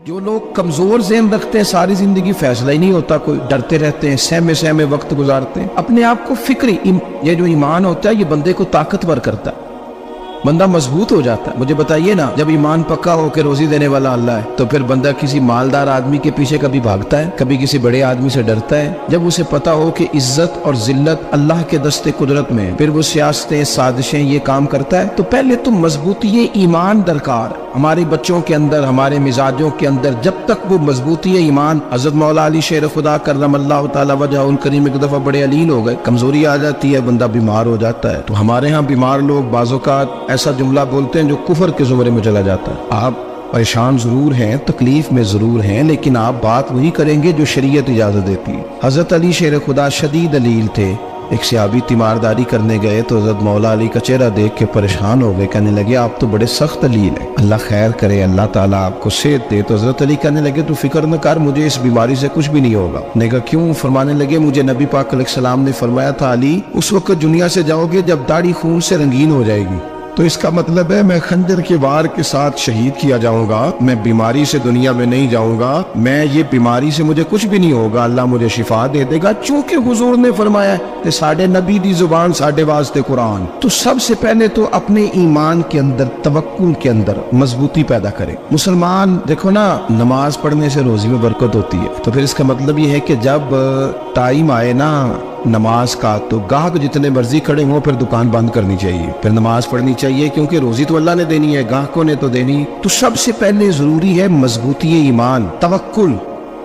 جو لوگ کمزور ذہن رکھتے ہیں ساری زندگی فیصلہ ہی نہیں ہوتا، کوئی ڈرتے رہتے ہیں، سہمے سہمے وقت گزارتے ہیں، اپنے آپ کو فکری یہ جو ایمان ہوتا ہے یہ بندے کو طاقتور کرتا ہے، بندہ مضبوط ہو جاتا ہے۔ مجھے بتائیے نا، جب ایمان پکا ہو کے روزی دینے والا اللہ ہے تو پھر بندہ کسی مالدار آدمی کے پیچھے کبھی بھاگتا ہے، کبھی کسی بڑے آدمی سے ڈرتا ہے؟ جب اسے پتا ہو کہ عزت اور ذلت اللہ کے دستے قدرت میں ہے، پھر وہ سیاستیں سازشیں یہ کام کرتا ہے۔ تو پہلے تو مضبوطی ایمان درکار ہمارے بچوں کے اندر، ہمارے مزاجوں کے اندر، جب تک وہ مضبوطی ایمان، حضرت مولا علی شیر خدا کرم اللہ تعالی وجہ الکریم ایک دفعہ بڑے علیل ہو گئے، کمزوری آ جاتی ہے، بندہ بیمار ہو جاتا ہے۔ تو ہمارے ہاں بیمار لوگ بعض اوقات ایسا جملہ بولتے ہیں جو کفر کے زمرے میں چلا جاتا ہے۔ آپ پریشان ضرور ہیں، تکلیف میں ضرور ہیں، لیکن آپ بات وہی کریں گے جو شریعت اجازت دیتی ہے۔ حضرت علی شیر خدا شدید علیل تھے، ایک صحابی تیمارداری کرنے گئے تو حضرت مولا علی کا چہرہ دیکھ کے پریشان ہو گئے، کہنے لگے آپ تو بڑے سخت علیل ہیں، اللہ خیر کرے، اللہ تعالیٰ آپ کو صحت دے۔ تو حضرت علی کہنے لگے تو فکر نہ کر، مجھے اس بیماری سے کچھ بھی نہیں ہوگا۔ نے کہا کیوں؟ فرمانے لگے مجھے نبی پاک علیہ السلام نے فرمایا تھا علی اس وقت دنیا سے جاؤ گے جب داڑھی خون سے رنگین ہو جائے گی، تو اس کا مطلب ہے میں خنجر کے وار کے ساتھ شہید کیا جاؤں گا، میں بیماری سے دنیا میں نہیں جاؤں گا، میں یہ بیماری سے مجھے کچھ بھی نہیں ہوگا، اللہ مجھے شفا دے دے گا، چونکہ حضور نے فرمایا کہ ساڈے نبی دی زبان ساڈے واسطے قرآن۔ تو سب سے پہلے تو اپنے ایمان کے اندر، توکل کے اندر مضبوطی پیدا کرے۔ مسلمان دیکھو نا، نماز پڑھنے سے روزی میں برکت ہوتی ہے، تو پھر اس کا مطلب یہ ہے کہ جب ٹائم آئے نا نماز کا تو گاہک جتنے مرضی کھڑے ہوں پھر دکان بند کرنی چاہیے، پھر نماز پڑھنی چاہیے، کیونکہ روزی تو اللہ نے دینی ہے، گاہکوں نے تو دینی۔ تو سب سے پہلے ضروری ہے مضبوطی ایمان، توکل،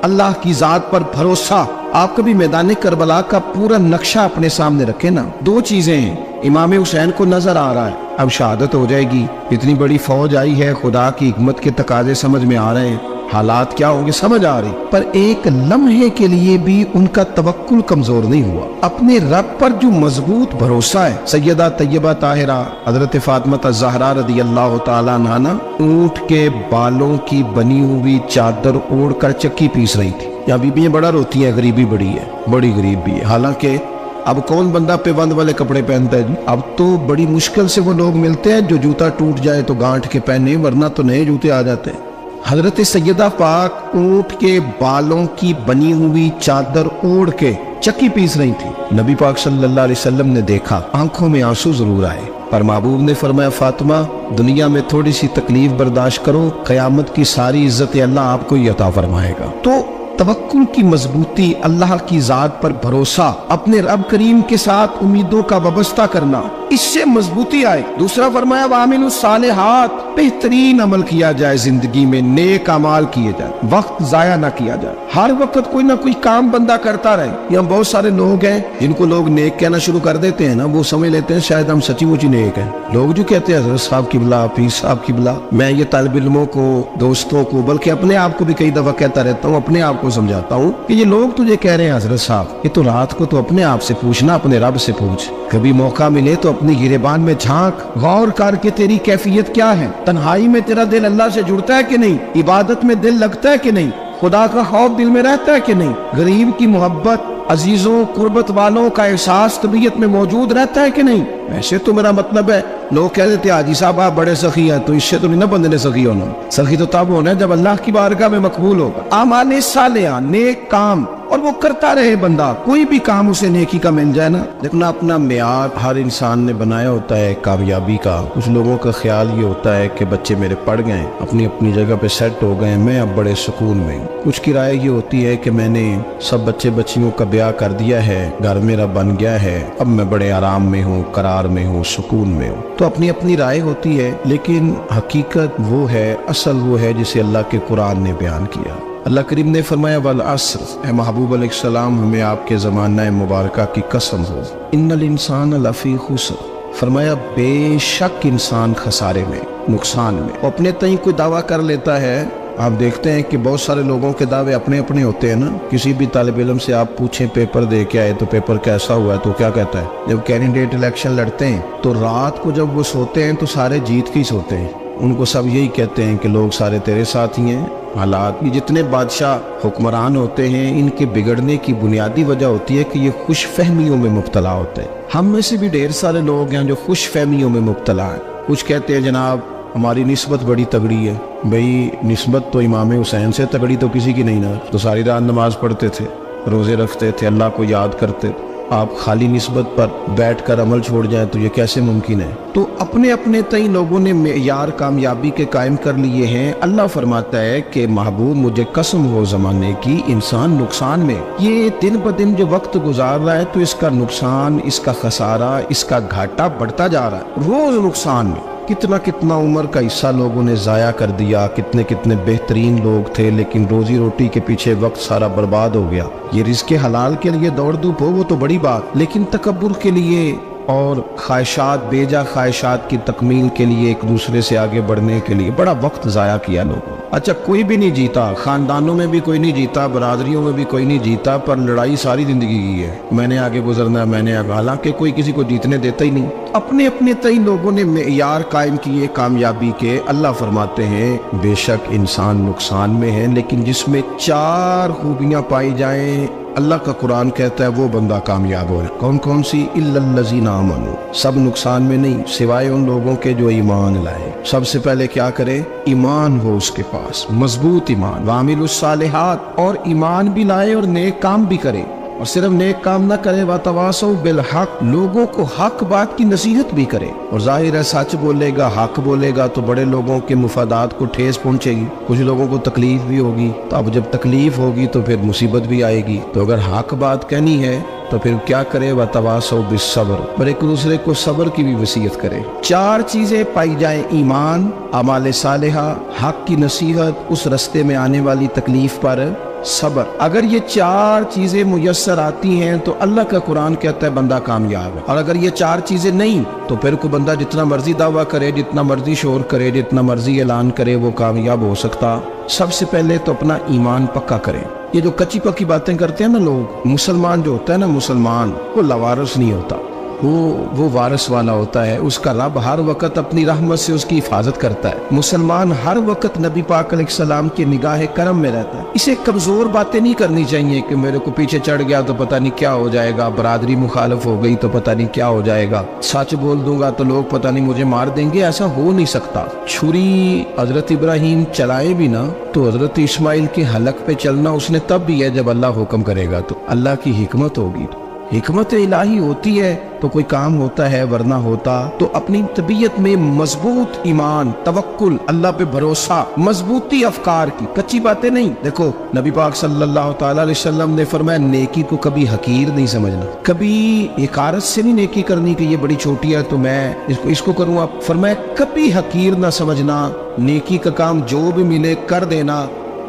اللہ کی ذات پر بھروسہ۔ آپ کبھی میدان کربلا کا پورا نقشہ اپنے سامنے رکھیں نا، دو چیزیں ہیں، امام حسین کو نظر آ رہا ہے اب شہادت ہو جائے گی، اتنی بڑی فوج آئی ہے، خدا کی حکمت کے تقاضے سمجھ میں آ رہے ہیں، حالات کیا ہوں گے سمجھ آ رہی، پر ایک لمحے کے لیے بھی ان کا توکل کمزور نہیں ہوا۔ اپنے رب پر جو مضبوط بھروسہ ہے، سیدہ طیبہ طاہرہ حضرت فاطمہ الزہرا رضی اللہ تعالیٰ عنہا اونٹ کے بالوں کی بنی ہوئی چادر اوڑھ کر چکی پیس رہی تھی۔ یا بیویاں بڑا روتی ہیں، غریبی بڑی ہے، بڑی غریب بھی ہے، حالانکہ اب کون بندہ پیبند والے کپڑے پہنتا ہے جی؟ اب تو بڑی مشکل سے وہ لوگ ملتے ہیں جو جوتا ٹوٹ جائے تو گانٹھ کے پہنے، ورنہ تو نئے جوتے آ جاتے ہیں۔ حضرت سیدہ پاک اونٹ کے بالوں کی بنی ہوئی چادر اوڑھ کے چکی پیس رہی تھی۔ نبی پاک صلی اللہ علیہ وسلم نے دیکھا، آنکھوں میں آنسو ضرور آئے، پر محبوب نے فرمایا فاطمہ دنیا میں تھوڑی سی تکلیف برداشت کرو، قیامت کی ساری عزت اللہ آپ کو ہی عطا فرمائے گا۔ تو توکل کی مضبوطی، اللہ کی ذات پر بھروسہ، اپنے رب کریم کے ساتھ امیدوں کا وابستہ کرنا، اس سے مضبوطی آئے۔ دوسرا فرمایا وَعَمِلُوا الصَّالِحَاتِ، بہترین عمل کیا جائے زندگی میں، نیک اعمال کیے جائے، وقت ضائع نہ کیا جائے، ہر وقت کوئی نہ کوئی کام بندہ کرتا رہے۔ یہاں بہت سارے لوگ ہیں جن کو لوگ نیک کہنا شروع کر دیتے ہیں نا، وہ سمجھ لیتے ہیں شاید ہم سچی مچی نیک ہیں۔ لوگ جو کہتے ہیں حضرت صاحب کی بلا، پیر صاحب کی بلا، میں یہ طالب علموں کو، دوستوں کو، بلکہ اپنے آپ کو بھی کئی دفعہ کہتا رہتا ہوں، اپنے آپ کو سمجھاتا ہوں کہ یہ لوگ تجھے کہہ رہے ہیں حضرت صاحب، یہ تو رات کو تو اپنے آپ سے پوچھنا، اپنے رب سے پوچھ، کبھی موقع ملے تو اپنی گریبان میں جھانک، غور کر کے تیری کیفیت کیا ہے، تنہائی میں تیرا دل اللہ سے جڑتا ہے کہ نہیں، عبادت میں دل لگتا ہے کہ نہیں، خدا کا خوف دل میں رہتا ہے کہ نہیں، غریب کی محبت، عزیزوں قربت والوں کا احساس طبیعت میں موجود رہتا ہے کہ نہیں۔ ویسے تو میرا مطلب ہے، لوگ کہہ دیتے ہیں حاجی صاحب آپ بڑے سخی ہیں، تو اس سے تو نہیں نا بندے نے سخی ہونا، سخی تو تب ہونا ہے جب اللہ کی بارگاہ میں مقبول ہوگا۔ اعمال صالحہ، نیک کام، اور وہ کرتا رہے بندہ، کوئی بھی کام اسے نیکی کا مل جائے نا۔ دیکھنا اپنا معیار ہر انسان نے بنایا ہوتا ہے کامیابی کا۔ کچھ لوگوں کا خیال یہ ہوتا ہے کہ بچے میرے پڑھ گئے، اپنی اپنی جگہ پہ سیٹ ہو گئے، میں اب بڑے سکون میں ہوں۔ کچھ کی رائے یہ ہوتی ہے کہ میں نے سب بچے بچیوں کا بیاہ کر دیا ہے، گھر میرا بن گیا ہے، اب میں بڑے آرام میں ہوں، قرار میں ہوں، سکون میں ہوں۔ تو اپنی اپنی رائے ہوتی ہے، لیکن حقیقت وہ ہے، اصل وہ ہے جسے اللہ کے قرآن نے بیان کیا۔ اللہ کریم نے فرمایا والعصر، اے محبوب علیہ السلام ہمیں آپ کے زمانہ مبارکہ کی قسم ہو، ان الانسان لفی خسر، فرمایا بے شک انسان خسارے میں، نقصان میں۔ وہ اپنے تئیں کوئی دعویٰ کر لیتا ہے، آپ دیکھتے ہیں کہ بہت سارے لوگوں کے دعوے اپنے اپنے ہوتے ہیں نا۔ کسی بھی طالب علم سے آپ پوچھیں پیپر دے کے آئے تو پیپر کیسا ہوا ہے تو کیا کہتا ہے؟ جب کینڈیڈیٹ الیکشن لڑتے ہیں تو رات کو جب وہ سوتے ہیں تو سارے جیت کے ہی سوتے ہیں، ان کو سب یہی کہتے ہیں کہ لوگ سارے تیرے ساتھ ہی ہیں۔ حالات یہ جتنے بادشاہ حکمران ہوتے ہیں، ان کے بگڑنے کی بنیادی وجہ ہوتی ہے کہ یہ خوش فہمیوں میں مبتلا ہوتے ہیں۔ ہم میں سے بھی ڈھیر سارے لوگ ہیں جو خوش فہمیوں میں مبتلا ہیں۔ کچھ کہتے ہیں جناب हमारी निस्बत बड़ी तगड़ी है। भाई निस्बत तो इमाम हुसैन से तगड़ी तो किसी की नहीं ना। तो सारी रात नमाज पढ़ते थे, रोजे रखते थे, अल्लाह को याद करते थे। आप खाली निस्बत पर बैठकर अमल छोड़ जाएं तो ये कैसे मुमकिन है। तो अपने अपने कई लोगों ने मेयार कामयाबी के कायम कर लिए हैं। अल्लाह फरमाता है कि महबूब मुझे कसम हो ज़माने की, इंसान नुकसान में, ये दिन ब दिन जो वक्त गुजार रहा है तो इसका नुकसान, इसका खसारा, इसका घाटा बढ़ता जा रहा है रोज नुकसान में। कितना कितना उम्र का हिस्सा लोगों ने ज़ाया कर दिया, कितने कितने बेहतरीन लोग थे लेकिन रोजी रोटी के पीछे वक्त सारा बर्बाद हो गया। ये रिज़्क़े हलाल के लिए दौड़ धूप हो वो तो बड़ी बात, लेकिन तकब्बुर के लिए और ख्वाहिशात, बेजा ख्वाहिशात की तकमील के लिए, एक दूसरे से आगे बढ़ने के लिए बड़ा वक्त ज़ाया किया लोगों। अच्छा कोई भी नहीं जीता, खानदानों में भी कोई नहीं जीता, बरादरियों में भी कोई नहीं जीता, पर लड़ाई सारी जिंदगी की है। मैंने आगे गुजरना, मैंने आगे, हालांकि कोई किसी को जीतने देता ही नहीं। अपने अपने कई लोगों ने मेयार कायम किए कामयाबी के। अल्लाह फरमाते हैं बेशक इंसान नुकसान में है, लेकिन जिसमें 4 खूबियां पाई जाएं, अल्लाह का कुरान कहता है वो बंदा कामयाब हो। कौन कौन सी? इल्लल्लज़ीना आमनू, सब नुकसान में नहीं सिवाय उन लोगों के जो ईमान लाए। सबसे पहले क्या करे? ईमान हो उसके पास, मजबूत ईमान। वामिलुस सालिहात, और ईमान भी लाए और नेक काम भी करे। और सिर्फ नेक काम ना करे, वतवासौ बिल हक, लोगों को हक बात की नसीहत भी करे। और जाहिर है सच बोलेगा, हक बोलेगा तो बड़े लोगों के मुफादात को ठेस पहुंचेगी, कुछ लोगों को तकलीफ भी होगी। तो अब जब तकलीफ होगी तो फिर मुसीबत भी आएगी। तो अगर हक बात कहनी है तो फिर क्या करे? वतवासौ बिस्सब्र, पर एक दूसरे को सब्र की भी वसीयत करे। 4 चीजें पाई जाए, ईमान, अमाल सालिहा, हक की नसीहत, उस रस्ते में आने वाली तकलीफ पर सब्र। अगर ये 4 चीजें मुयस्सर आती हैं तो अल्लाह का कुरान कहता है बंदा कामयाब है। और अगर ये 4 चीजें नहीं तो फिर को बंदा जितना मर्जी दावा करे, जितना मर्जी शोर करे, जितना मर्जी ऐलान करे, वो कामयाब हो सकता। सबसे पहले तो अपना ईमान पक्का करे। ये जो कच्ची पक्की बातें करते हैं ना लोग, मुसलमान जो होता है ना, मुसलमान वो लवारिस नहीं होता, वो वारिस वाला होता है। उसका रब हर वक्त अपनी रहमत से उसकी हिफाजत करता है। मुसलमान हर वक्त नबी पाक अलैहिस्सलाम की निगाह करम में रहता है। इसे कमजोर बातें नहीं करनी चाहिए कि मेरे को पीछे चढ़ गया तो पता नहीं क्या हो जाएगा, बरादरी मुखालिफ हो गई तो पता नहीं क्या हो जाएगा, सच बोल दूंगा तो लोग पता नहीं मुझे मार देंगे। ऐसा हो नहीं सकता। छुरी हजरत इब्राहिम चलाए भी ना तो हजरत इस्माइल के हलक पे चलना उसने तब भी है जब अल्लाह हुक्म करेगा। तो अल्लाह की हिकमत होगी, हिकमत इलाही होती है तो कोई काम होता है, वरना होता। तो अपनी तबीयत में मजबूत ईमान, तवक्कुल, अल्लाह पे भरोसा, मजबूती अफकार की, कच्ची बातें नहीं। देखो नबी पाक सल्लल्लाहु ताला अलैहि वसल्लम ने फरमाया नेकी को कभी हकीर नहीं समझना, कभी हकारत से नहीं नेकी करनी कि ये बड़ी छोटी है तो मैं इसको करूँगा। फरमाया कभी हकीर ना समझना, नेकी का काम जो भी मिले कर देना।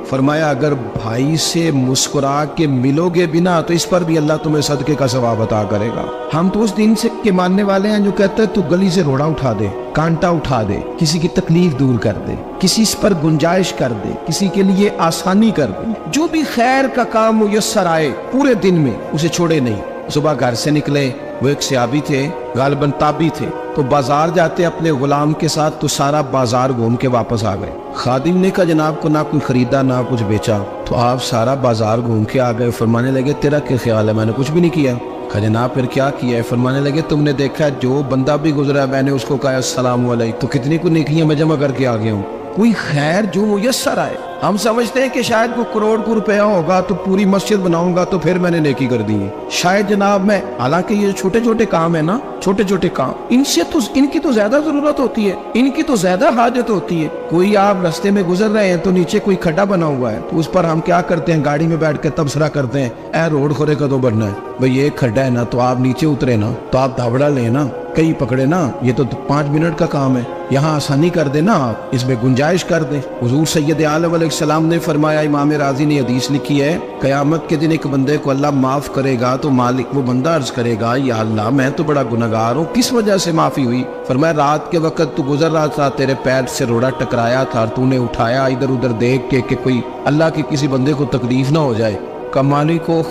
फरमाया अगर भाई से मुस्कुरा के मिलोगे बिना तो इस पर भी अल्लाह तुम्हें सदके का सवाब अता करेगा। हम तो उस दिन से के मानने वाले हैं जो कहते हैं तू गली से रोड़ा उठा दे, कांटा उठा दे, किसी की तकलीफ दूर कर दे, किसी पर गुंजाइश कर दे, किसी के लिए आसानी कर दे। जो भी खैर का काम मुयस्सर आए पूरे दिन में उसे छोड़े नहीं। सुबह घर से निकले, वो एक सहाबी थे, गालिबन ताबी थे, तो बाजार जाते अपने गुलाम के साथ तो सारा बाजार घूम के वापस आ गए। खादिम ने कहा जनाब को ना कोई खरीदा ना कुछ बेचा। तो आप सारा बाजार घूम के आ गए। फरमाने लगे तेरा क्या ख्याल है? मैंने कुछ भी नहीं किया। कहा जनाब फिर क्या किया है? फरमाने लगे तुमने देखा जो बंदा भी गुजरा मैंने उसको कहा अस्सलाम वालेकुम, तो कितनी को नेकियां मैं जमा करके आ गया हूँ। कोई खैर जो मुयस्सर आए। हम समझते हैं कि शायद को करोड़ को रुपया होगा तो पूरी मस्जिद बनाऊंगा तो फिर मैंने नेकी कर दी है। शायद जनाब मैं, हालांकि ये छोटे छोटे काम है ना, छोटे छोटे काम, इनसे तो इनकी तो ज्यादा जरूरत होती है, इनकी तो ज्यादा हाजत होती है। कोई आप रास्ते में गुजर रहे हैं तो नीचे कोई खड्डा बना हुआ है तो उस पर हम क्या करते हैं, गाड़ी में बैठ के तबसरा करते हैं, ए रोड खोरे कदों बढ़ना है भाई, ये खड्डा है ना तो आप नीचे उतरे ना, तो आप धावड़ा ले ना, कई पकड़े ना, ये तो 5 मिनट का काम है, यहाँ आसानी कर देना, आप इसमें गुंजाइश कर दें। हुजूर सैयद आलम अलैहिस्सलाम ने फरमाया, इमाम राजी ने हदीस लिखी है, कयामत के दिन एक बंदे को अल्लाह माफ करेगा तो मालिक वो बंदा अर्ज करेगा या अल्लाह मैं तो बड़ा गुनहगार हूँ, किस वजह से माफी हुई? फरमाया रात के वक्त तू गुजर रहा था, तेरे पैर से रोड़ा टकराया था, तूने उठाया इधर उधर देख के कि कोई अल्लाह के किसी बंदे को तकलीफ ना हो जाए। कमाली को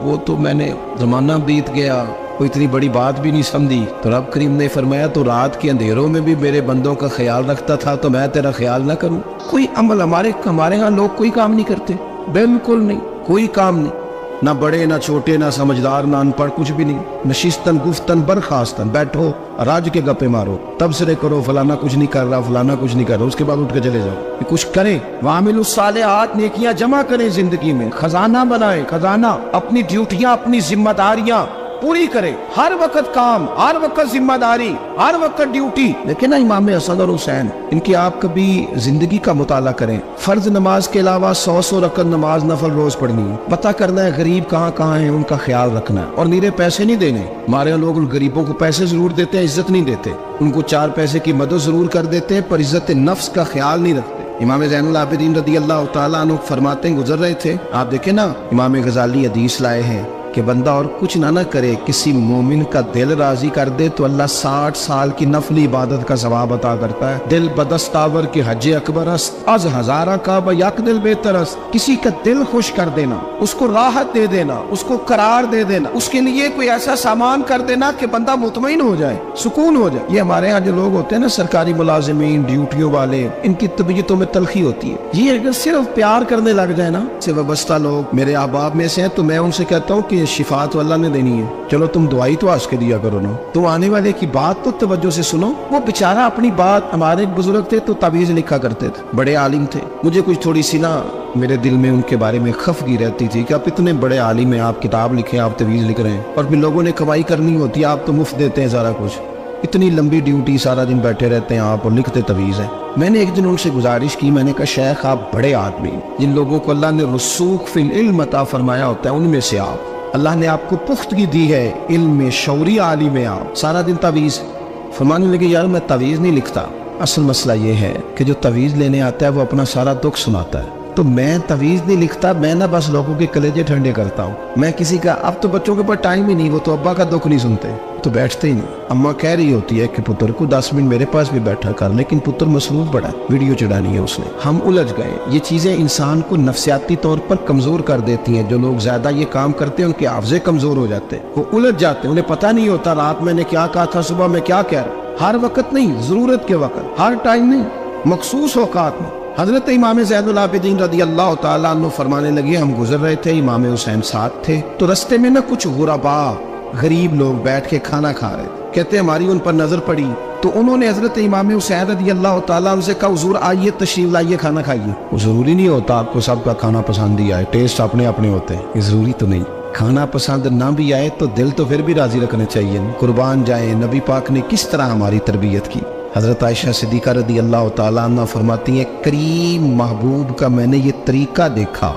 वो तो मैंने जमाना बीत गया, कोई इतनी बड़ी बात भी नहीं समझी। तो रब करीम ने फरमाया तो रात के अंधेरों में भी मेरे बंदों का ख्याल रखता था तो मैं तेरा ख्याल ना करूं? कोई अमल हमारे यहाँ लोग कोई काम नहीं करते, बिल्कुल नहीं, कोई काम नहीं। نہ بڑے نہ چھوٹے نہ سمجھدار نہ ان پڑھ، کچھ بھی نہیں. نشستن گفتن برخاستن، بیٹھو راج کے گپے مارو، تبصرے کرو فلانا کچھ نہیں کر رہا فلانا کچھ نہیں کر رہا، اس کے بعد اٹھ کے چلے جاؤ. کہ کچھ کریں، وعامل الصالحات، نیکیاں جمع کریں زندگی میں، خزانہ بنائیں، خزانہ. اپنی ڈیوٹیاں اپنی ذمہ داریاں پوری کرے، ہر وقت کام، ہر وقت ذمہ داری، ہر وقت ڈیوٹی. لیکن نا امام حسن اور حسین، ان کی آپ کبھی زندگی کا مطالعہ کریں. فرض نماز کے علاوہ 100 رکعت نماز نفل روز پڑھنی ہے. پتہ کرنا ہے غریب کہاں کہاں ہیں، ان کا خیال رکھنا ہے. اور نیرے پیسے نہیں دینے. ہمارے لوگ ان غریبوں کو پیسے ضرور دیتے ہیں، عزت نہیں دیتے. ان کو 4 پیسے کی مدد ضرور کر دیتے ہیں، پر عزت نفس کا خیال نہیں رکھتے. امام زین العابدین رضی اللہ تعالیٰ عنہ فرماتے ہیں، گزر رہے تھے، آپ دیکھیں نا، امام غزالی حدیث لائے ہیں کہ بندہ اور کچھ نہ کرے، کسی مومن کا دل راضی کر دے تو اللہ 60 سال کی نفلی عبادت کا ثواب عطا کرتا ہے. دل بدستاور کے حج اکبر است، از ہزارہ کعبہ یک دل بہتر است. کسی کا دل خوش کر دینا، اس کو راحت دے دینا، اس کو قرار دے دینا، اس کے لیے کوئی ایسا سامان کر دینا کہ بندہ مطمئن ہو جائے، سکون ہو جائے. یہ ہمارے ہاں جو لوگ ہوتے ہیں نا، سرکاری ملازمین، ڈیوٹیوں والے، ان کی طبیعتوں میں تلخی ہوتی ہے. یہ اگر صرف پیار کرنے لگ جائے نا، سے وابستہ لوگ میرے احباب میں سے ہیں، تو میں ان سے کہتا ہوں کہ شفا تو اللہ نے دینی ہے، چلو تم دعائی تو آج کے دیا کرو نا، تم آنے والے کی بات تو توجہ سے سنو. وہ بیچارہ اپنی بات، ہمارے ایک بزرگ تھے تو تعویذ لکھا کرتے تھے، بڑے عالم تھے. مجھے کچھ تھوڑی سی نا میرے دل میں ان کے بارے میں خفگی رہتی تھی کہ آپ اتنے بڑے عالم ہیں، آپ کتاب لکھیں، آپ تعویذ لکھ رہے ہیں، اور پھر لوگوں نے کمائی کرنی ہوتی ہے، آپ تو مفت دیتے ہیں سارا کچھ. اتنی لمبی ڈیوٹی، سارا دن بیٹھے رہتے ہیں آپ اور لکھتے تعویذ ہیں. میں نے ایک دن ان سے گزارش کی، میں نے کہا شیخ آپ بڑے آدمی، جن لوگوں کو اللہ نے رسوخ فی العلم عطا فرمایا ہوتا ہے، ان میں سے آپ، اللہ نے آپ کو پختگی دی ہے علم میں، شعوری عالم میں، آپ سارا دن تعویذ. فرمانے لگے یار میں تعویذ نہیں لکھتا، اصل مسئلہ یہ ہے کہ جو تعویذ لینے آتا ہے وہ اپنا سارا دکھ سناتا ہے. تو میں تعویذ نہیں لکھتا، میں نہ بس لوگوں کے کلیجے ٹھنڈے کرتا ہوں. میں کسی کا، اب تو بچوں کے پاس ٹائم ہی نہیں، وہ تو ابا کا دکھ نہیں سنتے، تو بیٹھتے ہی نہیں. اماں کہہ رہی ہوتی ہے کہ پتر کو 10 منٹ میرے پاس بھی بیٹھا کر، لیکن پتر مصروف بڑا ہے، ویڈیو چڑھانی ہے اس نے. ہم الجھ گئے. یہ چیزیں انسان کو نفسیاتی طور پر کمزور کر دیتی ہیں. جو لوگ زیادہ یہ کام کرتے ہیں ان کے حافظے کمزور ہو جاتے ہیں، وہ الجھ جاتے ہیں، انہیں پتہ نہیں ہوتا رات میں نے کیا کہا تھا، صبح میں کیا کہہ رہا. ہر وقت نہیں، ضرورت کے وقت، ہر ٹائم نہیں، مخصوص اوقات میں. حضرت امام زین العابدین رضی اللہ تعالیٰ عنہ فرمانے لگے، ہم گزر رہے تھے، امام حسین ساتھ تھے، تو رستے میں نا کچھ غربا، غریب لوگ بیٹھ کے کھانا کھا رہے تھے. کہتے ہماری ان پر نظر پڑی تو انہوں نے حضرت امام حسین رضی اللہ تعالیٰ عنہ سے کہا حضور آئیے تشریف لائیے کھانا کھائیے. وہ ضروری نہیں ہوتا آپ کو سب کا کھانا پسند ہی آئے، ٹیسٹ اپنے اپنے ہوتے ہیں، یہ ضروری تو نہیں. کھانا پسند نہ بھی آئے تو دل تو پھر بھی راضی رکھنے چاہیے. قربان جائیں نبی پاک نے کس طرح ہماری تربیت کی. حضرت عائشہ صدیقہ رضی اللہ تعالیٰ عنہ فرماتی ہیں، کریم محبوب کا میں نے یہ طریقہ دیکھا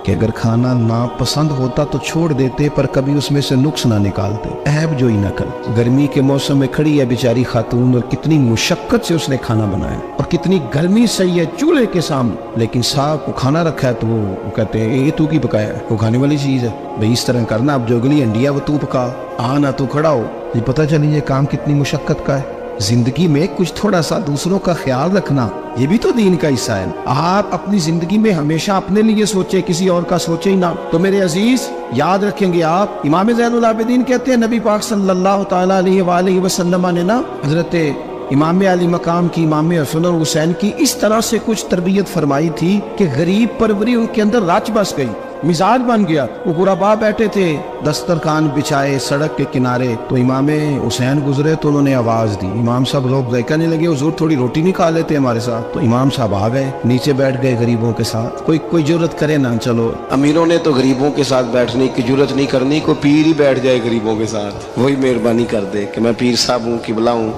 کہ اگر کھانا ناپسند ہوتا تو چھوڑ دیتے، پر کبھی اس میں سے نقص نہ نکالتے، عیب جوئی نہ کرتے. گرمی کے موسم میں کھڑی ہے بیچاری خاتون، اور کتنی مشقت سے اس نے کھانا بنایا، اور کتنی گرمی صحیح ہے چولہے کے سامنے، لیکن صاحب کو کھانا رکھا ہے تو وہ کہتے ہیں یہ تو کی پکایا ہے، وہ کھانے والی چیز ہے بھئی، اس طرح کرنا. اب جو اگلی انڈیا وہ تو پکا، آنا تو کھڑا ہو. یہ پتہ چلی یہ کام کتنی مشقت کا ہے. زندگی میں کچھ تھوڑا سا دوسروں کا خیال رکھنا، یہ بھی تو دین کا حصہ ہے. آپ اپنی زندگی میں ہمیشہ اپنے لیے سوچے، کسی اور کا سوچے ہی نہ. تو میرے عزیز یاد رکھیں گے آپ، امام زین العابدین کہتے ہیں نبی پاک صلی اللہ تعالیٰ علیہ وآلہ وسلم نے نا حضرت امام علی مقام کی، امام حسن اور حسین کی اس طرح سے کچھ تربیت فرمائی تھی کہ غریب پروری ان کے اندر رچ بس گئی، مزاج بن گیا. وہ غربا بیٹھے تھے دسترخوان بچھائے سڑک کے کنارے، تو امام حسین گزرے تو انہوں نے آواز دی. امام صاحب لوگ کہنے لگے حضور تھوڑی روٹی نہیں کھا لیتے ہمارے ساتھ. تو امام صاحب آ گئے، نیچے بیٹھ گئے غریبوں کے ساتھ. کوئی جرت کرے نا، چلو امیروں نے تو غریبوں کے ساتھ بیٹھنے کی جرت نہیں کرنی، کوئی پیر ہی بیٹھ جائے غریبوں کے ساتھ، وہی مہربانی کر دے کہ میں پیر صاحب ہوں، قبلہ ہوں،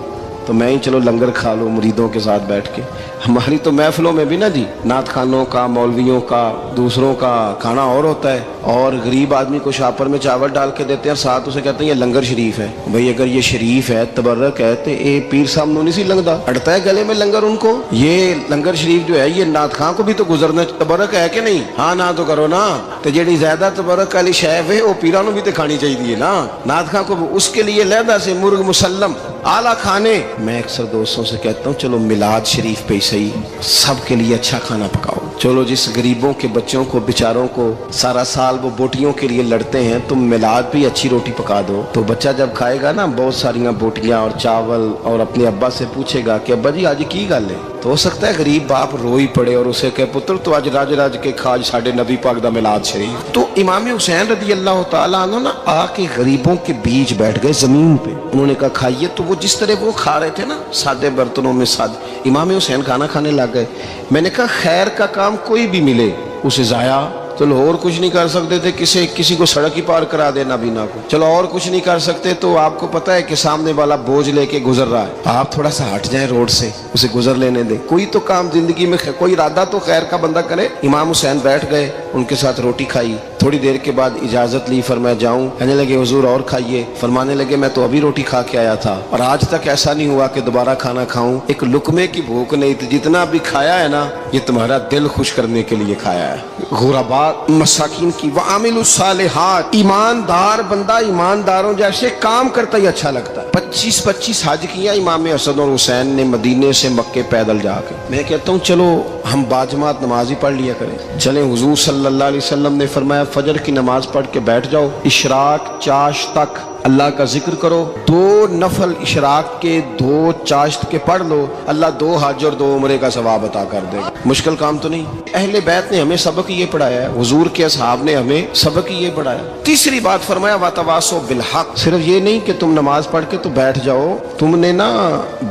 تو میں ہی چلو لنگر کھا لو مریدوں کے ساتھ بیٹھ کے. ہماری تو محفلوں میں بھی نا جی نعت خانوں کا، مولویوں کا، دوسروں کا کھانا اور ہوتا ہے، اور غریب آدمی کو شاپر میں چاول ڈال کے دیتے ہیں، ساتھ اسے کہتے ہیں یہ لنگر شریف ہے. بھئی اگر یہ شریف ہے، تبرک ہے، تو اے پیر صاحب نو نہیں سی لنگدا، اڑتا ہے گلے میں لنگر ان کو. یہ لنگر شریف جو ہے یہ نعت خان کو بھی تو گزرنا تبرک ہے کہ نہیں؟ ہاں نہ تو کرو نا. تو جیڑی زیادہ تبرک والی شیف ہے وہ پیرانوں بھی تو کھانی چاہیے نا. نعت خان کو اس کے لیے لہدا سے مرغ مسلم اعلیٰ کھانے. میں اکثر دوستوں سے کہتا ہوں چلو میلاد شریف پہ صحیح سب کے لیے اچھا کھانا پکاؤ. چلو جس غریبوں کے بچوں کو بیچاروں کو سارا سال وہ بوٹیوں کے لیے لڑتے ہیں، تم میلاد بھی اچھی روٹی پکا دو. تو بچہ جب کھائے گا نا بہت ساری بوٹیاں اور چاول، اور اپنے ابا سے پوچھے گا کہ ابا جی آج کی گل ہے، تو हो सकता है गरीब बाप रो ही पड़े और उसे कहे पुत्र तो आज राज राज के खाज साढ़े नबी पाक दा मिलाद शरीफ। तो इमाम हुसैन रदी अल्लाह तआला अन्हु ना आके गरीबों के बीच बैठ गए जमीन पे। उन्होंने कहा खाइए। तो वो जिस तरह वो खा रहे थे ना सादे बर्तनों में सादे, इमाम हुसैन खाना खाने लग गए। मैंने कहा खैर का काम कोई भी मिले उसे जाया, चलो और कुछ नहीं कर सकते थे, किसी को सड़क ही पार करा देना बिना को, चलो और कुछ नहीं कर सकते तो आपको पता है कि सामने वाला बोझ लेके गुजर रहा है, आप थोड़ा सा हट जाएं रोड से, उसे गुजर लेने दें। कोई तो काम जिंदगी में कोई इरादा तो खैर का बंदा करे। इमाम हुसैन बैठ गए, उनके साथ रोटी खाई। थोड़ी देर के बाद इजाजत ली, फरमाया जाऊं? कहने लगे हुजूर और खाइए। फरमाने लगे मैं तो अभी रोटी खा के आया था और आज तक ऐसा नहीं हुआ कि दोबारा खाना खाऊं। एक लुकमे की भूख नहीं थी, जितना भी खाया है ना ये तुम्हारा दिल खुश करने के लिए खाया है। गुरबा मसाकिन की व आमिलुस सालिहात, ईमानदार बंदा ईमानदारों जैसे काम करता ही अच्छा लगता है। 25-25 हज किया इमाम हसन और हुसैन ने मदीने से मक्के पैदल जाके। मैं कहता हूँ चलो हम बाजमात नमाज ही पढ़ लिया करें। चले हुजूर सल्लल्लाहु अलैहि वसल्लम ने फरमाया फजर की नमाज पढ़ के बैठ जाओ, इशराक चाश तक अल्लाह का जिक्र करो, 2 नफल इशराक के 2 चाश्त के पढ़ लो, अल्लाह 2 हज और 2 उम्रे का सवाब अता कर देगा। मुश्किल काम तो नहीं। अहले बैत ने हमें सबक ये पढ़ाया है, हुजूर के असहाब ने हमें सबक ये पढ़ाया। तीसरी बात फरमाया वतवासो बिल हक। सिर्फ ये नहीं कि तुम नमाज पढ़ के तो बैठ जाओ, तुमने ना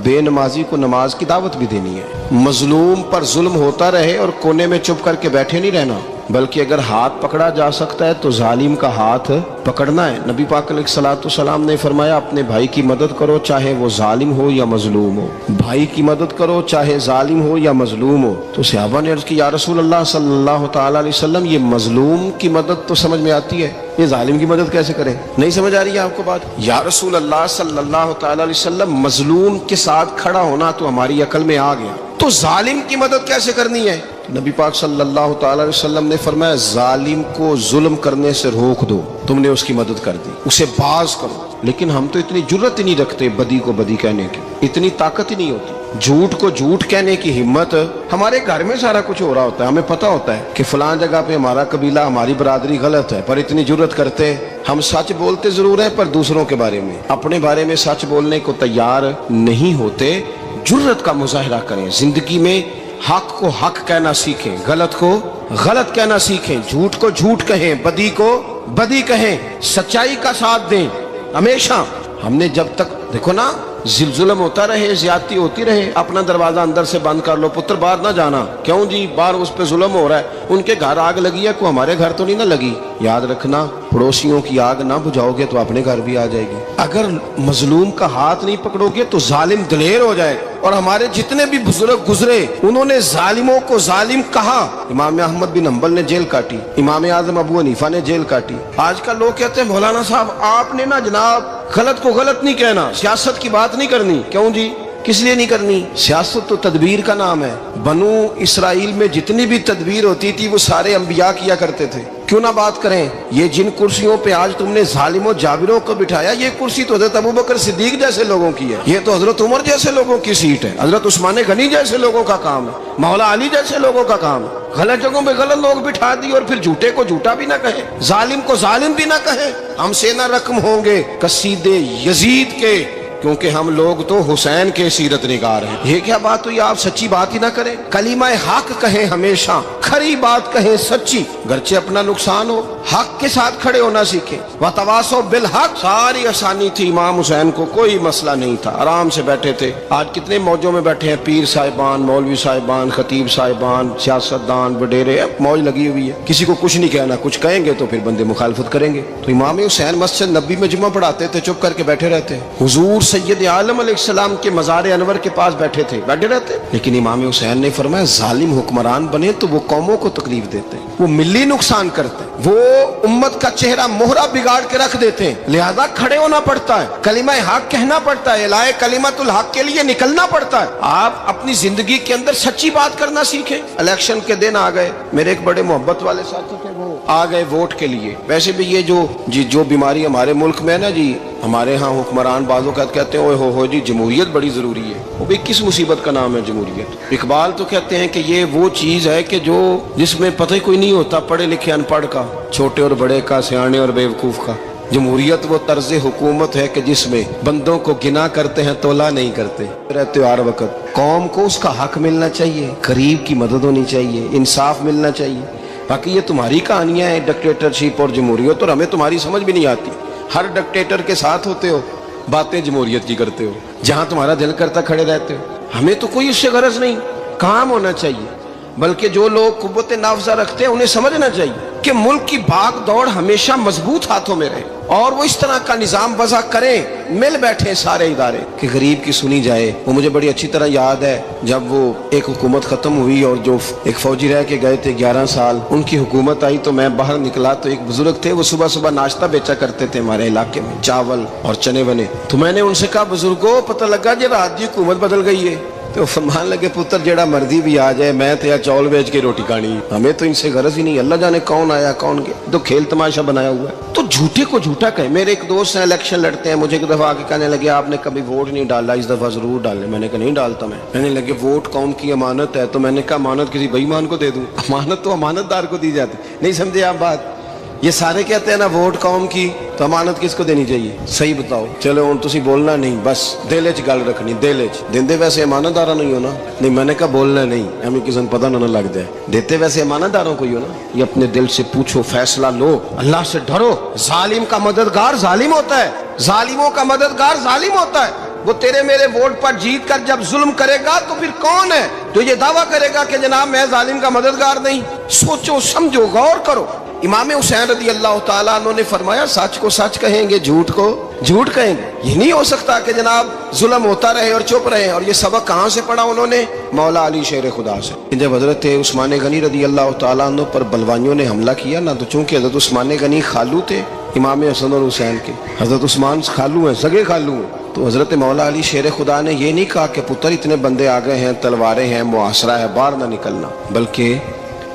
बेनमाजी को नमाज की दावत भी देनी है। मजलूम पर जुल्म होता रहे और कोने में चुप करके बैठे नहीं रहना, बल्कि अगर हाथ पकड़ा जा सकता है तो जालिम का हाथ पकड़ना है। नबी पाक अलैहिस्सलाम ने फरमाया अपने भाई की मदद करो चाहे वो जालिम हो या मजलूम हो, भाई की मदद करो चाहे जालिम हो या मजलूम हो। तो सहाबा ने अर्ज की या रसूल अल्लाह सल्लल्लाहु तआला अलैहि वसल्लम ये मजलूम की मदद तो समझ में आती है, ये जालिम की मदद कैसे करें? नहीं समझ आ रही है आपको बात? या रसूल अल्लाह सल्लल्लाहु तआला अलैहि वसल्लम मजलूम के साथ खड़ा होना तो हमारी अकल में आ गया, तो जालिम की मदद कैसे करनी है? नबी पाक सल्लल्लाहु तआला अलैहि वसल्लम ने फरमाया जालिम को जुल्म करने से रोक दो, तुमने उसकी मदद कर दी, उसे बाज करो। लेकिन हम तो इतनी जुर्रत ही नहीं रखते बदी को बदी कहने की, इतनी ताकत ही नहीं होती। झूठ को झूठ कहने की हिम्मत, हमारे घर में सारा कुछ हो रहा होता है, हमें पता होता है कि फलां जगह पे हमारा कबीला हमारी बरादरी गलत है, पर इतनी जुर्रत करते हम सच बोलते जरूर है पर दूसरों के बारे में, अपने बारे में सच बोलने को तैयार नहीं होते। जुर्रत का मुजाहरा करें, जिंदगी में हक को हक कहना सीखें, गलत को गलत कहना सीखें, झूठ को झूठ कहें, बदी को बदी कहें, सच्चाई का साथ दें हमेशा। हमने जब तक देखो ना जुल्म होता रहे, ज्यादती होती रहे, अपना दरवाजा अंदर से बंद कर लो, पुत्र बाहर ना जाना। क्यों जी? बाहर उस पे जुल्म हो रहा है, उनके घर आग लगी है, को हमारे घर तो नहीं ना लगी। याद रखना पड़ोसियों की आग ना बुझाओगे तो अपने घर भी आ जाएगी। अगर मजलूम का हाथ नहीं पकड़ोगे तो जालिम दिलेर हो जाए। और हमारे जितने भी बुजुर्ग गुजरे उन्होंने जालिमों को जालिम कहा। इमाम अहमद बिन हंबल ने जेल काटी, इमाम आजम अबू हनीफा ने जेल काटी। आजकल लोग कहते हैं मौलाना साहब आपने ना जनाब गलत को गलत नहीं कहना, सियासत की बात नहीं करनी। क्यों जी? किस लिए नहीं करनी? सियासत तो तदबीर का नाम है। बनु इसराइल में जितनी भी तदबीर होती थी वो सारे अंबिया किया करते थे। क्यों ना बात करें? ये जिन कुर्सियों पे आज तुमने जालिमों जाबिरों को बिठाया, ये कुर्सी तो हजरत अबू बकर सिद्दीक जैसे लोगों की है, ये तो हजरत उमर जैसे लोगों की सीट है, हजरत उस्मान गनी जैसे लोगों का काम है, मौला अली जैसे लोगों का काम है। गलत जगहों पे गलत लोग बिठा दिए और फिर झूठे को झूठा भी ना कहे, जालिम को जालिम भी ना कहे। हमसे ना रकम होंगे कसीदे यजीद के, क्योंकि हम लोग तो हुसैन के सीरत निगार हैं। ये क्या बात हुई? आप सच्ची बात ही ना करें, कलीमा हक कहें, हमेशा खरी बात कहें, सच्ची, गरचे अपना नुकसान हो, हक के साथ खड़े होना सीखें। वतवासो बिल हक, सारी आसानी थी। इमाम हुसैन को कोई मसला नहीं था, आराम से बैठे थे। आज कितने मौजों में बैठे हैं, पीर साहिबान, मौलवी साहिबान, खतीब साहिबान, सियासतदान, वडेरे, मौज लगी हुई है। किसी को कुछ नहीं कहना, कुछ कहेंगे तो फिर बंदे मुखालफत करेंगे। तो इमाम हुसैन मस्जिद नबी में जुमा पढ़ाते थे, चुप करके बैठे रहते। हुजूर सैयद आलम अलैहिस्सलाम के मज़ार अनवर के पास बैठे थे, बैठे रहते। लेकिन इमाम हुसैन ने फरमाया जालिम हुक्मरान बने तो वो कौमों को तकलीफ देते हैं, वो मिली नुकसान करते हैं, वो उम्मत का चेहरा मोहरा बिगाड़ के रख देते हैं। लिहाजा खड़े होना पड़ता है, कलिमा हक कहना पड़ता है, इलाए कलिमतुल हक के लिए निकलना पड़ता है। आप अपनी जिंदगी के अंदर सच्ची बात करना सीखें। इलेक्शन के दिन आ गए, मेरे एक बड़े मोहब्बत वाले साथी थे, वो आ गए वोट के लिए। वैसे भी ये जो बीमारी हमारे मुल्क में है ना जी, हमारे यहाँ हुक्मरान बाजों का कहते हैं ओए हो जी जमहूरियत बड़ी जरूरी है। वो भी किस मुसीबत का नाम है जमहूरियत? इकबाल तो कहते हैं कि ये वो चीज है कि जिसमें पता ही कोई नहीं होता, पढ़े लिखे अनपढ़ का, छोटे और बड़े का, सियाने और बेवकूफ का। जमहूरियत वो तर्ज हुकूमत है कि जिसमें बंदों को गिना करते हैं, तोला नहीं करते रहते हो हर वक्त। कौम को उसका हक मिलना चाहिए, गरीब की मदद होनी चाहिए, इंसाफ मिलना चाहिए। बाकी ये तुम्हारी कहानियां हैं डिक्टेटरशिप और जमहूरियत, और हमें तुम्हारी समझ भी नहीं आती। हर डिक्टेटर के साथ होते हो, बातें जमहूरियत की करते हो, जहां तुम्हारा दिल करता खड़े रहते हो। हमें तो कोई इससे गरज नहीं, काम होना चाहिए। बल्कि जो लोग कुव्वत नाफजा रखते हैं उन्हें समझना चाहिए कि मुल्क की भाग दौड़ हमेशा मजबूत हाथों में रहे, और वो इस तरह का निजाम वज़ा करें, मिल बैठे सारे इदारे कि गरीब की सुनी जाए। वो मुझे बड़ी अच्छी तरह याद है जब वो एक हुकूमत खत्म हुई और जो एक फौजी रह के गए थे 11 साल, उनकी हुकूमत आई तो मैं बाहर निकला तो एक बुजुर्ग थे, वो सुबह सुबह नाश्ता बेचा करते थे हमारे इलाके में, चावल और चने बने। तो मैंने उनसे कहा, बुजुर्गो पता लगा जी रात की हुकूमत बदल गई है। तो फरमान लगे, पुत्र जेड़ा मर्जी भी आ जाए, मैं तो यार चावल बेच के रोटी खानी, हमें तो इनसे गरज ही नहीं। अल्लाह जाने कौन आया कौन गया, तो खेल तमाशा बनाया हुआ है। तो झूठे को झूठा कहे। मेरे एक दोस्त हैं इलेक्शन लड़ते हैं, मुझे एक दफा आके कहने लगे आपने कभी वोट नहीं डाला, इस दफा जरूर डालें। मैंने कहा नहीं डालता मैं। कहने लगे वोट कौम की अमानत है। तो मैंने कहा अमानत किसी बेईमान को दे दूं? अमानत तो अमानतदार को दी जाती। नहीं समझे आप बात? ये सारे कहते हैं ना वोट कौम की, तो अमानत किसको देनी चाहिए? सही बताओ। चलो हुण तुसी बोलना नहीं, बस दिल च गल रखनी, दिल च। देंदे वैसे अमानतदारा नहीं हो ना? नहीं, मैंने कहा बोलना नहीं, हमें किसी को पता ना लग जाए। देते वैसे अमानतदारों को ही हो ना? ये अपने दिल से पूछो, फैसला लो, अल्लाह से डरो। जालिम का मददगार जालिम होता है, जालिमों का मददगार जालिम होता है। वो तेरे मेरे वोट पर जीत कर जब जुल्म करेगा तो फिर कौन है तो ये दावा करेगा कि जनाब मैं जालिम का मददगार नहीं? सोचो समझो, गौर करो। इमाम हुसैन रदी अल्लाह ताला अन्हु ने फरमाया, सच को सच कहेंगे, झूठ को झूठ कहेंगे। ये नहीं हो सकता कि जनाब जुल्म होता रहे और चुप रहे। और ये सबक कहाँ से पढ़ा उन्होंने? मौला अली शेर खुदा से। जब हजरत उस्मान गनी रदी अल्लाह ताला अन्हु पर बलवाइयों ने हमला किया ना, तो चूंकि हजरत उस्मान गनी खालू थे इमाम हसन और हुसैन के, हजरत उस्मान खालू हैं, सगे खालू हैं, तो हजरत मौला अली शेर खुदा ने ये नहीं कहा कि पुत्र इतने बंदे आ गए हैं, तलवारें हैं, मुआसरा है, बाहर ना निकलना, बल्कि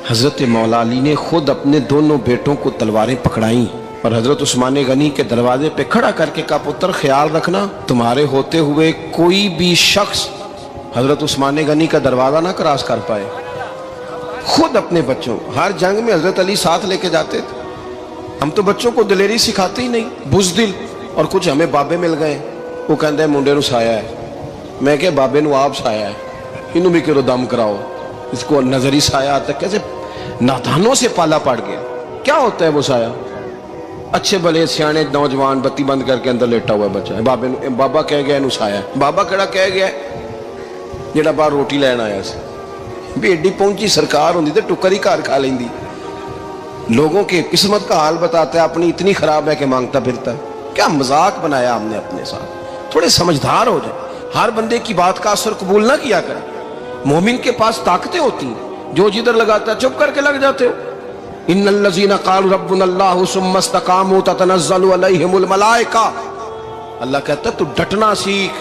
हजरत मौला अली ने खुद अपने दोनों बेटों को तलवारें पकड़ाई और हजरत उस्मान गनी के दरवाजे पे खड़ा करके कहा, पुत्र ख्याल रखना तुम्हारे होते हुए कोई भी शख्स हजरत उस्मान गनी का दरवाजा ना क्रॉस कर पाए। खुद अपने बच्चों, हर जंग में हजरत अली साथ लेके जाते थे। हम तो बच्चों को दिलेरी सिखाते ही नहीं, बुज़दिल। और कुछ हमें बाबे मिल गए, वो कहते हैं मुंडे नू साया है। मैं क्या बाबे नू आप साया है, इनू भी करो दम कराओ, इसको नजरी साया आता। कैसे नादानों से पाला पड़ गया। क्या होता है वो साया? अच्छे भले सियाने नौजवान बत्ती बंद करके अंदर लेटा हुआ बच्चा है, बाबे नू बाबा कह गया इनू साया। बाबा केड़ा कह गया जेड़ा बाहर रोटी लैन आया सी। भी एडी पहुंची सरकार होंदी ते टुकर ही घर खा लेंदी। लोगों की किस्मत का हाल बताता है, अपनी इतनी खराब है कि मांगता फिरता है। क्या मजाक बनाया हमने अपने साथ। थोड़े समझदार हो जाए, हर बंदे की बात का असर कबूल ना किया करें। मोमिन के पास ताकतें होती हैं, जो जिधर लगाता है चुप करके लग जाते हो। इन्नल्लज़ीना क़ालू रब्बुनल्लाहु सुम्मा इस्तक़ामू ततनज़्ज़लु अलैहिमुल मलाइका। अल्लाह कहता है तू डटना सीख,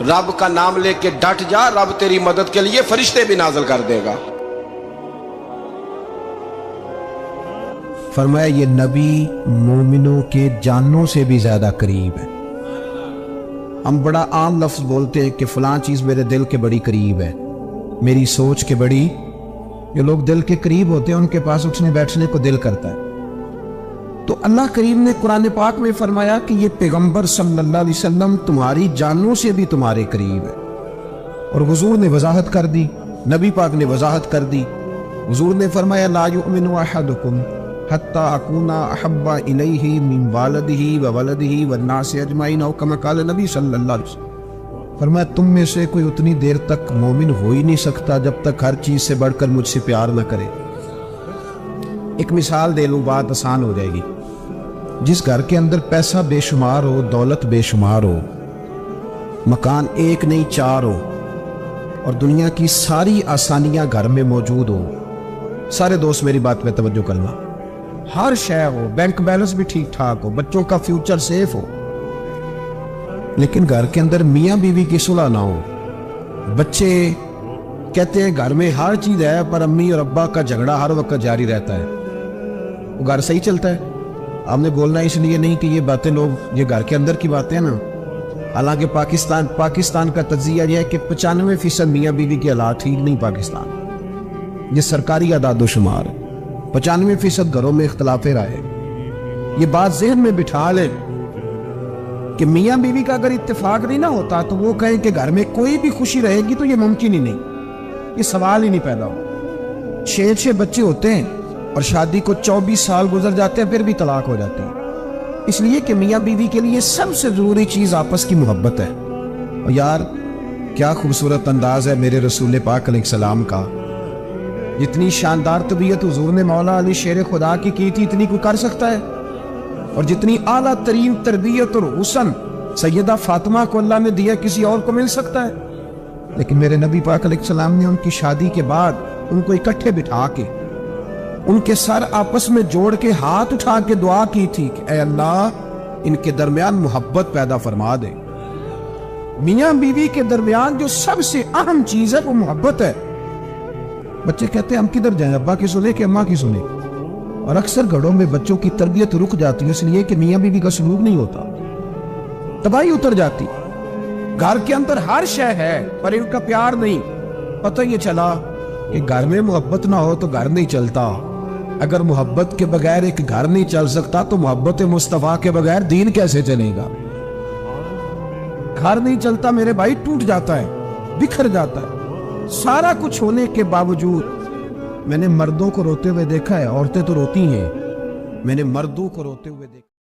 रब का नाम लेके डट जा, रब तेरी मदद के लिए फरिश्ते भी नाज़िल कर देगा। फरमाया ये नबी मोमिनों के जानों से भी ज्यादा करीब है। हम बड़ा आम लफ्ज बोलते हैं कि फलां चीज मेरे दिल के बड़ी करीब है, मेरी सोच के बड़ी। जो लोग दिल के करीब होते हैं उनके पास उठने बैठने को दिल करता है। तो अल्लाह करीम ने कुरान पाक में फरमाया कि ये पैगंबर सल्लल्लाहु अलैहि वसल्लम तुम्हारी जानों से भी तुम्हारे करीब है। और हुजूर ने वजाहत कर दी, नबी पाक ने वजाहत कर दी। हुजूर ने फरमाया ला युमिनु अहदुकुम हत्ता अकूना अहब्बा इलैहि मिन वालिदिही व वलदिही वन्नासि अजमाइन, औ कमा क़ाल नबी सल्लल्लाहु अलैहि वसल्लम। फरमाया तुम में से कोई उतनी देर तक मोमिन हो ही नहीं सकता जब तक हर चीज से बढ़कर मुझसे प्यार न करे। एक मिसाल दे लूं, बात आसान हो जाएगी। जिस घर के अंदर पैसा बेशुमार हो, दौलत बेशुमार हो, मकान एक नहीं चार हो, और दुनिया की सारी आसानियां घर में मौजूद हो, सारे दोस्त मेरी बात पे तवज्जो करना, हर शय हो, बैंक बैलेंस भी ठीक ठाक हो, बच्चों का फ्यूचर सेफ हो, लेकिन घर के अंदर मियाँ बीवी की सुलह ना हो, बच्चे कहते हैं घर में हर चीज है पर अम्मी और अब्बा का झगड़ा हर वक्त जारी रहता है, वो घर सही चलता है? हमने बोलना इसलिए नहीं कि ये बातें लोग, ये घर के अंदर की बातें हैं ना। हालांकि पाकिस्तान का तज्जिया यह है कि 95% मियाँ बीवी के हालात ठीक नहीं। पाकिस्तान ये सरकारी आदादोशुमार है, 95% घरों में इख्तलाफ राय है। یہ بات ذہن میں بٹھا لیں کہ میاں بیوی کا اگر اتفاق نہیں نہ ہوتا تو وہ کہیں کہ گھر میں کوئی بھی خوشی رہے گی تو یہ ممکن ہی نہیں، یہ سوال ہی نہیں پیدا ہو۔ 6 بچے ہوتے ہیں اور شادی کو 24 سال گزر جاتے ہیں، پھر بھی طلاق ہو جاتے ہیں، اس لیے کہ میاں بیوی کے لیے سب سے ضروری چیز آپس کی محبت ہے۔ اور یار کیا خوبصورت انداز ہے میرے رسول پاک علیہ السلام کا، جتنی شاندار طبیعت حضور نے مولا علی شیر خدا کی تھی اتنی کوئی کر سکتا ہے؟ اور جتنی اعلیٰ ترین تربیت اور حسن سیدہ فاطمہ کو اللہ نے دیا کسی اور کو مل سکتا ہے؟ لیکن میرے نبی پاک علیہ السلام نے ان کی شادی کے بعد ان کو اکٹھے بٹھا کے ان کے سر آپس میں جوڑ کے ہاتھ اٹھا کے دعا کی تھی کہ اے اللہ ان کے درمیان محبت پیدا فرما دے۔ میاں بیوی کے درمیان جو سب سے اہم چیز ہے وہ محبت ہے۔ بچے کہتے ہیں ہم کدھر جائیں، ابا کی سنے کہ اماں کی سنے؟ اور اکثر گھروں میں بچوں کی تربیت رک جاتی ہے اس لیے کہ میاں بیوی کا سلوک نہیں ہوتا، تباہی اتر جاتی۔ گھر کے اندر ہر شے ہے پر ان کا پیار نہیں۔ پتہ یہ چلا کہ گھر میں محبت نہ ہو تو گھر نہیں چلتا۔ اگر محبت کے بغیر ایک گھر نہیں چل سکتا تو محبت مصطفیٰ کے بغیر دین کیسے چلے گا؟ گھر نہیں چلتا میرے بھائی، ٹوٹ جاتا ہے، بکھر جاتا ہے۔ سارا کچھ ہونے کے باوجود میں نے مردوں کو روتے ہوئے دیکھا ہے، عورتیں تو روتی ہیں، میں نے مردوں کو روتے ہوئے دیکھا۔